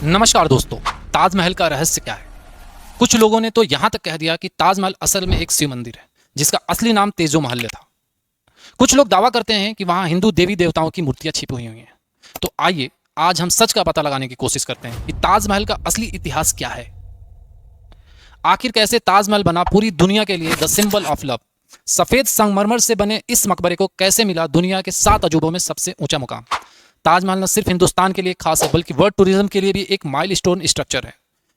नमस्कार दोस्तों। ताजमहल का रहस्य क्या है? कुछ लोगों ने तो यहां तक कह दिया कि ताजमहल असल में एक शिव मंदिर है जिसका असली नाम तेजो महल था। कुछ लोग दावा करते हैं कि वहां हिंदू देवी देवताओं की मूर्तियां छिपी हुई हैं। तो आइए आज हम सच का पता लगाने की कोशिश करते हैं कि ताजमहल का असली इतिहास क्या है। आखिर कैसे ताजमहल बना पूरी दुनिया के लिए द सिंबल ऑफ लव। सफेद संगमरमर से बने इस मकबरे को कैसे मिला दुनिया के 7 अजूबों में सबसे ऊंचा मुकाम। ताजमहल न सिर्फ हिंदुस्तान के लिए खास है बल्कि वर्ल्ड टूरिज्म के लिए भी एक माइलस्टोन स्ट्रक्चर है।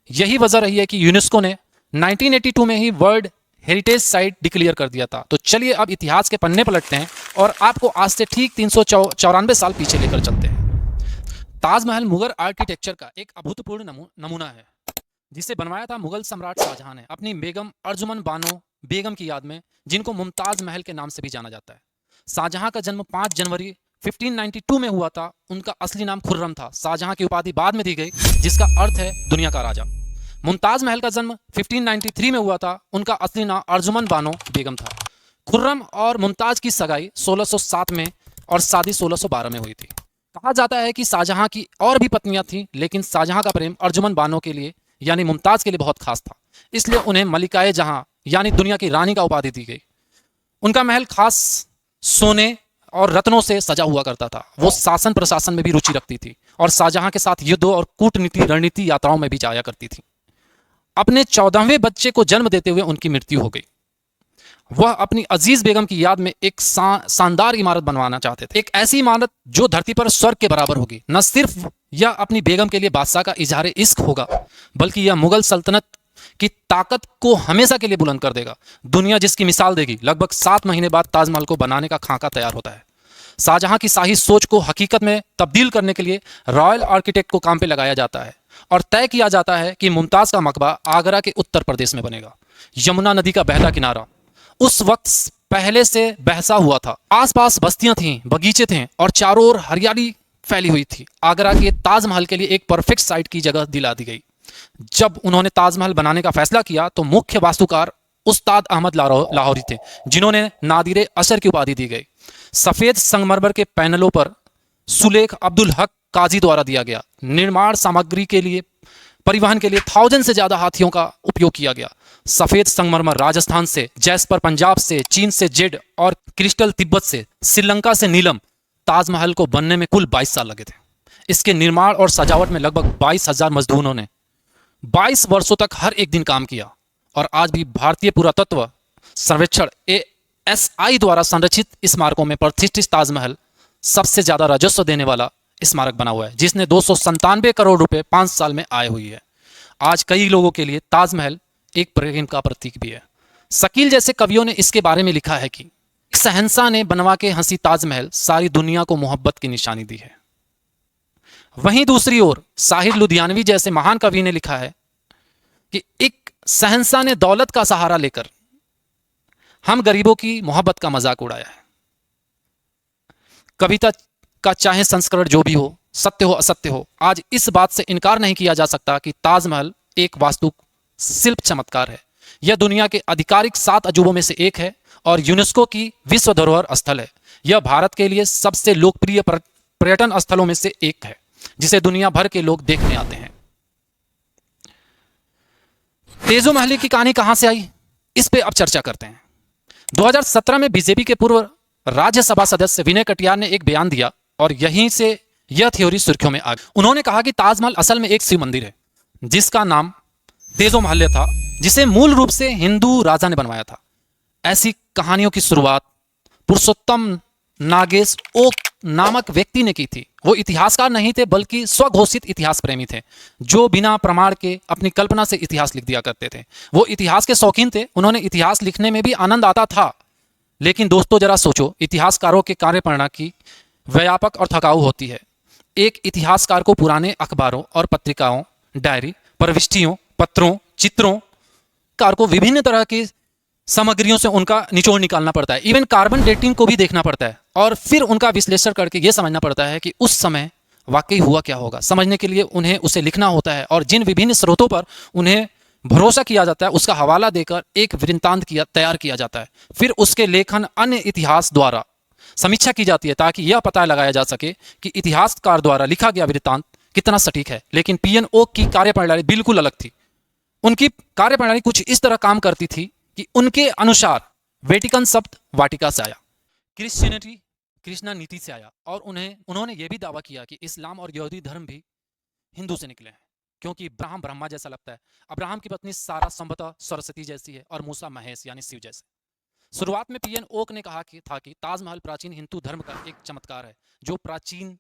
यही वजह रही है कि यूनेस्को ने 1982 में ही वर्ल्ड हेरिटेज साइट डिक्लेयर कर दिया था। तो चलिए अब इतिहास के पन्ने पलटते हैं और आपको आज से ठीक 394 साल पीछे लेकर चलते हैं। ताजमहल मुगल आर्किटेक्चर का एक अभूतपूर्व नमूना है जिसे बनवाया था मुगल सम्राट शाहजहां ने अपनी बेगम अर्जुमन बानो बेगम की याद में, जिनको मुमताज महल के नाम से भी जाना जाता है। शाहजहां का जन्म 5 जनवरी 1592 में हुआ था। उनका असली नाम खुर्रम था। शाहजहां की उपाधि बाद में दी गई जिसका अर्थ है दुनिया का राजा। मुमताज महल का जन्म 1593 में हुआ था। उनका असली नाम अर्जुमन बानो बेगम था। खुर्रम और मुमताज की सगाई 1607 में और शादी 1612 में हुई थी। कहा जाता है कि शाहजहां की और भी पत्नियां थीं, लेकिन शाहजहां का प्रेम अर्जुमन बानो के लिए यानी मुमताज के लिए बहुत खास था, इसलिए उन्हें मलिकाए जहां यानी दुनिया की रानी का उपाधि दी गई। उनका महल खास सोने और रत्नों से सजा हुआ करता था। वो शासन प्रशासन में भी रुचि रखती थी और शाहजहां के साथ युद्धों और कूटनीति रणनीति यात्राओं में भी जाया करती थी। अपने 14वें बच्चे को जन्म देते हुए उनकी मृत्यु हो गई। वह अपनी अजीज बेगम की याद में एक शानदार इमारत बनवाना चाहते थे, एक ऐसी इमारत जो धरती पर स्वर्ग के बराबर होगी। न सिर्फ यह अपनी बेगम के लिए बादशाह का इजहार इश्क होगा, बल्कि यह मुगल सल्तनत की ताकत को हमेशा के लिए बुलंद कर देगा। दुनिया जिसकी मिसाल देगी। लगभग 7 महीने बाद ताजमहल को बनाने का खाका तैयार होता है। शाहजहां की शाही सोच को हकीकत में तब्दील करने के लिए रॉयल आर्किटेक्ट को काम पे लगाया जाता है और तय किया जाता है कि मुमताज का मकबरा आगरा के उत्तर प्रदेश में बनेगा। यमुना नदी का बहता किनारा उस वक्त पहले से बहसा हुआ था। आसपास बस्तियां थीं, बगीचे थे और चारों ओर हरियाली फैली हुई थी। आगरा के ताजमहल के लिए एक परफेक्ट साइट की जगह दिला दी गई। जब उन्होंने ताजमहल बनाने का फैसला किया तो मुख्य वास्तुकार उस्ताद अहमद लाहौरी थे, जिन्होंने नादिरे असर की उपाधि दी गई। सफेद संगमरमर के पैनलों पर सुलेख अब्दुल हक काजी द्वारा दिया गया। निर्माण सामग्री के लिए परिवहन के लिए 1000 से ज्यादा हाथियों का उपयोग किया गया। सफेद संगमरमर राजस्थान से, जैस्पर पंजाब से, चीन से जेड और क्रिस्टल तिब्बत से, श्रीलंका से नीलम। ताजमहल को बनने में कुल 22 साल लगे थे। इसके निर्माण और सजावट में लगभग 22,000 मजदूरों ने 22 वर्षों तक हर एक दिन काम किया। और आज भी भारतीय पुरातत्व सर्वेक्षण ASI द्वारा संरक्षित स्मारकों में प्रतिष्ठित ताजमहल सबसे ज्यादा राजस्व देने वाला स्मारक बना हुआ है, जिसने 297 करोड़ रुपए 5 साल में आय हुई है। आज कई लोगों के लिए ताजमहल एक प्रेम का प्रतीक भी है। शकील जैसे कवियों ने इसके बारे में लिखा है कि एक शहंशाह ने बनवा के हंसी ताजमहल, सारी दुनिया को मोहब्बत की निशानी दी है। वहीं दूसरी ओर साहिर लुधियानवी जैसे महान कवि ने लिखा है कि एक शहंशाह ने दौलत का सहारा लेकर हम गरीबों की मोहब्बत का मजाक उड़ाया है। कविता का चाहे संस्करण जो भी हो, सत्य हो असत्य हो, आज इस बात से इनकार नहीं किया जा सकता कि ताजमहल एक वास्तु शिल्प चमत्कार है। यह दुनिया के आधिकारिक 7 अजूबों में से एक है और यूनेस्को की विश्व धरोहर स्थल है। यह भारत के लिए सबसे लोकप्रिय पर्यटन स्थलों में से एक है, जिसे दुनिया भर के लोग देखने आते हैं। तेजो महल की कहानी कहां से आई, इस पे अब चर्चा करते हैं। 2017 में बीजेपी के पूर्व राज्यसभा सदस्य विनय कटियार ने एक बयान दिया और यहीं से यह थ्योरी सुर्खियों में आ गई। उन्होंने कहा कि ताजमहल असल में एक शिव मंदिर है जिसका नाम तेजो महल था, जिसे मूल रूप से हिंदू राजा ने बनवाया था। ऐसी कहानियों की शुरुआत पुरुषोत्तम नागेश ओक नामक व्यक्ति ने की थी। वो इतिहासकार नहीं थे बल्कि स्वघोषित इतिहास प्रेमी थे, जो बिना प्रमाण के अपनी कल्पना से इतिहास लिख दिया करते थे। वो इतिहास के शौकीन थे। उन्होंने इतिहास लिखने में भी आनंद आता था। लेकिन दोस्तों जरा सोचो, इतिहासकारों के कार्यप्रणाली की व्यापक और थकाऊ होती है। एक इतिहासकार को पुराने अखबारों और पत्रिकाओं, डायरी, प्रविष्टियों, पत्रों, चित्रों कार को विभिन्न तरह की सामग्रियों से उनका निचोड़ निकालना पड़ता है। इवन कार्बन डेटिंग को भी देखना पड़ता है और फिर उनका विश्लेषण करके यह समझना पड़ता है कि उस समय वाकई हुआ क्या होगा। समझने के लिए उन्हें उसे लिखना होता है और जिन विभिन्न स्रोतों पर उन्हें भरोसा किया जाता है उसका हवाला देकर एक वृत्तांत तैयार किया जाता है। फिर उसके लेखन अन्य इतिहास द्वारा समीक्षा की जाती है ताकि यह पता लगाया जा सके कि इतिहासकार द्वारा लिखा गया वृत्तांत कितना सटीक है, लेकिन पीएन ओक की कार्यप्रणाली बिल्कुल अलग थी। उनकी कार्यप्रणाली कुछ इस तरह काम करती थी कि उनके अनुसार वेटिकन शब्द वाटिका से आया, क्रिश्चियनिटी कृष्णा नीति से आया, और उन्होंने यह भी दावा किया कि इस्लाम और यहूदी धर्म भी हिंदू से निकले हैं, क्योंकि अब्राहम ब्रह्मा जैसा लगता है, अब्राहम की पत्नी सारा संभवतः सरस्वती जैसी है, और मूसा महेश यानी शिव जैसे। शुरुआत में पीएन ओक ने कहा कि ताजमहल प्राचीन हिंदू धर्म का एक चमत्कार है जो प्राचीन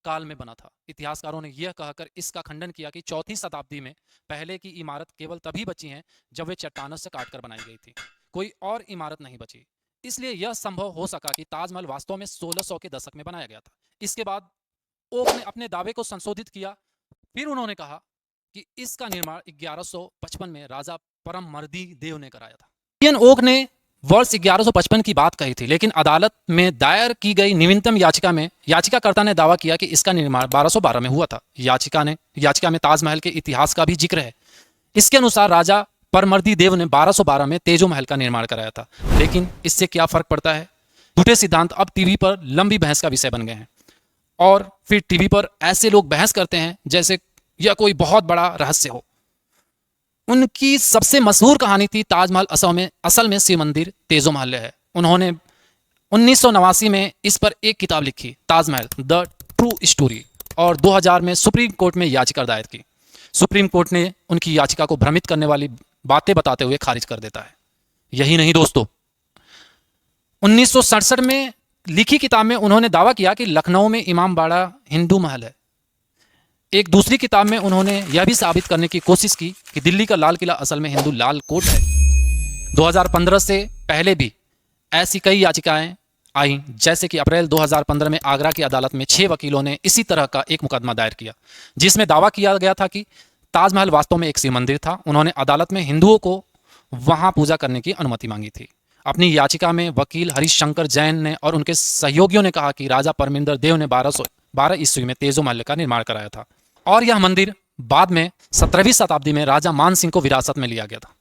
काल में बना था। इतिहासकारों ने यह कहकर इसका खंडन किया कि 4वीं शताब्दी में पहले की इमारत केवल तभी बची हैं जब वे चट्टानों से काटकर बनाई गई थी, कोई और इमारत नहीं बची। इसलिए यह संभव हो सका कि ताजमहल वास्तव में 1600 के दशक में बनाया गया था। इसके बाद ओक ने अपने दावे को संशोधित किया। फिर उन्होंने कहा कि इसका निर्माण 1155 में राजा परममर्दी देव ने कराया था। पीएन ओक ने वर्ष 1155 की बात कही थी, लेकिन अदालत में दायर की गई नवीनतम याचिका में याचिकाकर्ता ने दावा किया कि इसका निर्माण 1212 में हुआ था। याचिका में ताजमहल के इतिहास का भी जिक्र है। इसके अनुसार राजा परमर्दी देव ने 1212 में तेजो महल का निर्माण कराया था। लेकिन इससे क्या फर्क पड़ता है? झूठे सिद्धांत अब टीवी पर लंबी बहस का विषय बन गए हैं, और फिर टीवी पर ऐसे लोग बहस करते हैं जैसे यह कोई बहुत बड़ा रहस्य हो। उनकी सबसे मशहूर कहानी थी ताजमहल असल में शिव मंदिर तेजो महल है। उन्होंने 1989 में इस पर एक किताब लिखी, ताजमहल द ट्रू स्टोरी, और 2000 में सुप्रीम कोर्ट में याचिका दायर की। सुप्रीम कोर्ट ने उनकी याचिका को भ्रमित करने वाली बातें बताते हुए खारिज कर देता है। यही नहीं दोस्तों, 1967 में लिखी किताब में उन्होंने दावा किया कि लखनऊ में इमामबाड़ा हिंदू महल है। एक दूसरी किताब में उन्होंने यह भी साबित करने की कोशिश की कि दिल्ली का लाल किला असल में हिंदू लाल कोट है। 2015 से पहले भी ऐसी कई याचिकाएं आई, जैसे कि अप्रैल 2015 में आगरा की अदालत में 6 वकीलों ने इसी तरह का एक मुकदमा दायर किया, जिसमें दावा किया गया था कि ताजमहल वास्तव में एक शिव मंदिर था। उन्होंने अदालत में हिंदुओं को वहां पूजा करने की अनुमति मांगी थी। अपनी याचिका में वकील हरिशंकर जैन ने और उनके सहयोगियों ने कहा कि राजा परमिंदर देव ने 1212 ईस्वी में तेजो महल का निर्माण कराया था, और यह मंदिर बाद में 17वीं शताब्दी में राजा मान सिंह को विरासत में लिया गया था,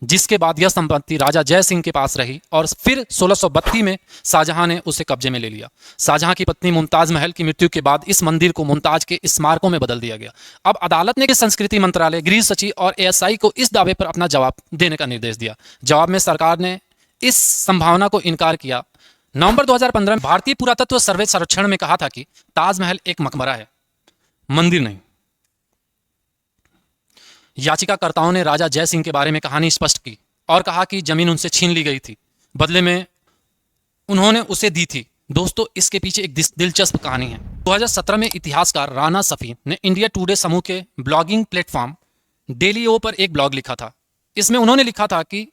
जिसके बाद यह संपत्ति राजा जय सिंह के पास रही, और फिर 1632 में शाहजहां ने उसे कब्जे में ले लिया। शाहजहां की पत्नी मुमताज महल की मृत्यु के बाद इस मंदिर को मुमताज के स्मारकों में बदल दिया गया। अब अदालत ने संस्कृति मंत्रालय, गृह सचिव और एएसआई को इस दावे पर अपना जवाब देने का निर्देश दिया। जवाब में सरकार ने इस संभावना को इनकार किया। नवंबर 2015 में भारतीय पुरातत्व सर्वे सर्वेक्षण में कहा था कि ताजमहल एक मकबरा है, मंदिर नहीं। याचिकाकर्ताओं ने राजा जय सिंह के बारे में कहानी स्पष्ट की और कहा कि जमीन उनसे छीन ली गई थी, बदले में उन्होंने उसे दी थी। दोस्तों, इसके पीछे एक दिलचस्प कहानी है। 2017 में इतिहासकार राणा सफी ने इंडिया टुडे समूह के ब्लॉगिंग प्लेटफॉर्म डेलीओ पर एक ब्लॉग लिखा था। इसमें उन्होंने लिखा था कि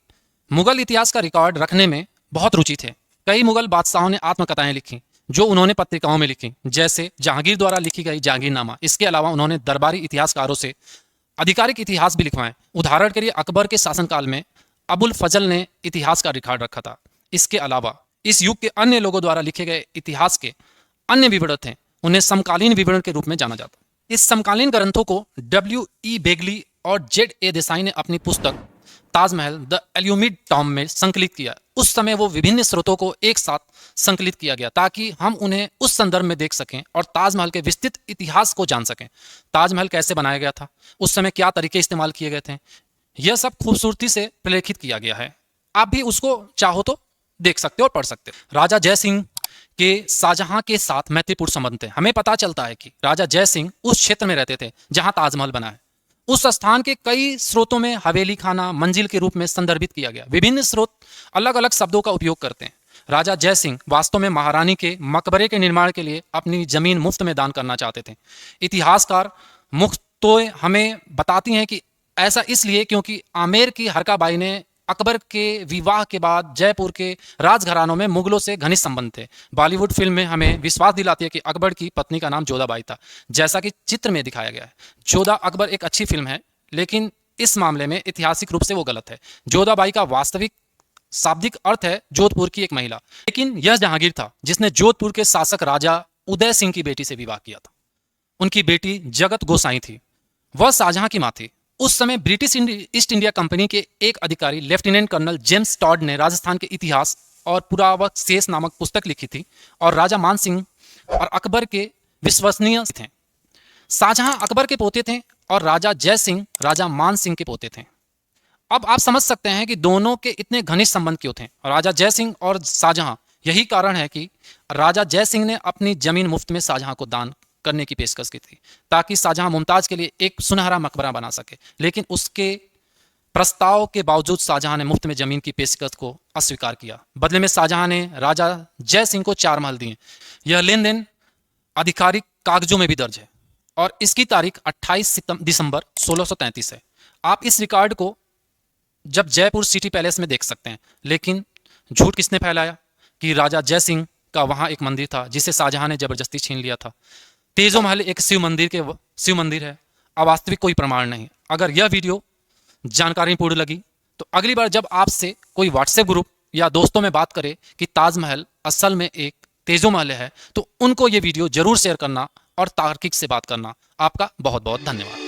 मुगल इतिहास का रिकॉर्ड रखने में बहुत रुचि थे। कई मुगल बादशाहों ने आत्मकथाएं लिखी जो उन्होंने पत्रिकाओं में लिखी, जैसे जहांगीर द्वारा लिखी गई जहांगीरनामा। इसके अलावा उन्होंने दरबारी इतिहासकारों से आधिकारिक इतिहास भी लिखवाएं। उदाहरण के लिए अकबर के शासनकाल में अबुल फजल ने इतिहास का रिकॉर्ड रखा था। इसके अलावा इस युग के अन्य लोगों द्वारा लिखे गए इतिहास के अन्य विवरण थे, उन्हें समकालीन विवरण के रूप में जाना जाता। इस समकालीन ग्रंथों को W.E. बेगली और Z.A. देसाई ने अपनी पुस्तक ताजमहल द एल्यूमिड टॉम में संकलित किया। उस समय वो विभिन्न स्रोतों को एक साथ संकलित किया गया ताकि हम उन्हें उस संदर्भ में देख सकें और ताजमहल के विस्तृत इतिहास को जान सकें। ताजमहल कैसे बनाया गया था, उस समय क्या तरीके इस्तेमाल किए गए थे, यह सब खूबसूरती से प्रलेखित किया गया है। आप भी उसको चाहो तो देख सकते हो और पढ़ सकते हो। राजा जय सिंह के शाहजहां के साथ मैत्रीपूर्ण संबंध थे। हमें पता चलता है कि राजा जय सिंह उस क्षेत्र में रहते थे जहां ताजमहल बना है। उस स्थान के कई स्रोतों में हवेली खाना मंजिल के रूप में संदर्भित किया गया। विभिन्न स्रोत अलग अलग शब्दों का उपयोग करते हैं। राजा जय सिंह वास्तव में महारानी के मकबरे के निर्माण के लिए अपनी जमीन मुफ्त में दान करना चाहते थे। इतिहासकार मुख्तों हमें बताती हैं कि ऐसा इसलिए क्योंकि आमेर की हरका बाई ने अकबर के विवाह के बाद जयपुर के राजघरानों में मुगलों से घनिष्ठ संबंध थे। बॉलीवुड फिल्म में हमें विश्वास दिलाती है कि अकबर की पत्नी का नाम जोधाबाई था, जैसा कि चित्र में दिखाया गया है। जोधा अकबर एक अच्छी फिल्म है, लेकिन इस मामले में ऐतिहासिक रूप से वो गलत है। जोधाबाई का वास्तविक शाब्दिक अर्थ है जोधपुर की एक महिला, लेकिन यह जहांगीर था जिसने जोधपुर के शासक राजा उदय सिंह की बेटी से विवाह किया था। उनकी बेटी जगत गोसाई थी, वह शाहजहां की मां थी। उस समय ब्रिटिश ईस्ट इंडिया कंपनी के एक अधिकारी लेफ्टिनेंट कर्नल जेम्स टॉड ने राजस्थान के इतिहास और पुरावशेष नामक पुस्तक लिखी थी और राजा मान सिंह और अकबर के विश्वसनीय थे। शाहजहां अकबर के पोते थे और राजा जय सिंह राजा मान सिंह के पोते थे। अब आप समझ सकते हैं कि दोनों के इतने घनिष्ठ संबंध क्यों थे। राजा जय सिंह और शाहजहां, यही कारण है कि राजा जय सिंह ने अपनी जमीन मुफ्त में शाहजहां को दान करने की पेशकश की थी, ताकि शाहजहां मुमताज के लिए एक सुनहरा मकबरा बना सके। लेकिन उसके प्रस्ताव के बावजूद शाहजहां ने मुफ्त में जमीन की पेशकश को अस्वीकार किया। बदले में शाहजहां ने राजा जय सिंह को 4 महल दिए। यह लेन देन आधिकारिक कागजों में भी दर्ज है और इसकी तारीख 28 दिसंबर 1633 है। आप इस रिकॉर्ड को जब जयपुर सिटी पैलेस में देख सकते हैं। लेकिन झूठ किसने फैलाया कि राजा जय सिंह का वहां एक मंदिर था जिसे शाहजहां ने जबरदस्ती छीन लिया था। तेजो महल एक शिव मंदिर है, अवास्तविक कोई प्रमाण नहीं। अगर यह वीडियो जानकारीपूर्ण लगी तो अगली बार जब आपसे कोई व्हाट्सएप ग्रुप या दोस्तों में बात करे कि ताजमहल असल में एक तेजो महल है, तो उनको ये वीडियो जरूर शेयर करना और तार्किक से बात करना। आपका बहुत बहुत धन्यवाद।